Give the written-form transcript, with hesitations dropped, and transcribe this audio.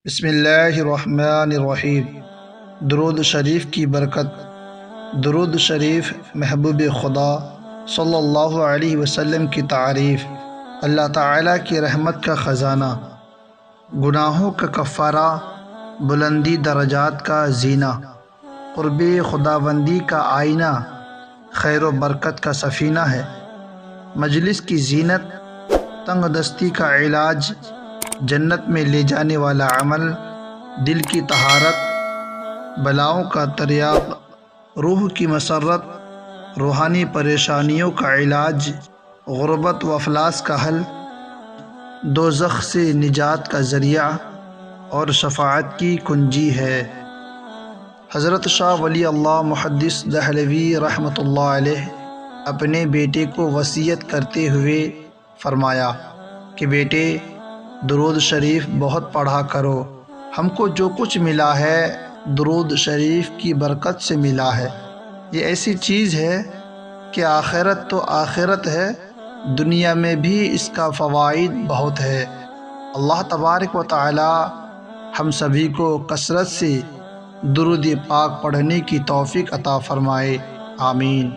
بسم اللہ الرحمن الرحیم۔ درود شریف کی برکت۔ درود شریف محبوب خدا صلی اللہ علیہ وسلم کی تعریف، اللہ تعالیٰ کی رحمت کا خزانہ، گناہوں کا کفارہ، بلندی درجات کا زینہ، قرب خداوندی کا آئینہ، خیر و برکت کا سفینہ ہے، مجلس کی زینت، تنگ دستی کا علاج، جنت میں لے جانے والا عمل، دل کی طہارت، بلاؤں کا تریاق، روح کی مسرت، روحانی پریشانیوں کا علاج، غربت و افلاس کا حل، دوزخ سے نجات کا ذریعہ اور شفاعت کی کنجی ہے۔ حضرت شاہ ولی اللہ محدث دہلوی رحمۃ اللہ علیہ اپنے بیٹے کو وصیت کرتے ہوئے فرمایا کہ بیٹے، درود شریف بہت پڑھا کرو، ہم کو جو کچھ ملا ہے درود شریف کی برکت سے ملا ہے۔ یہ ایسی چیز ہے کہ آخرت تو آخرت ہے، دنیا میں بھی اس کا فوائد بہت ہے۔ اللہ تبارک و تعالی ہم سبھی کو کثرت سے درود پاک پڑھنے کی توفیق عطا فرمائے، آمین۔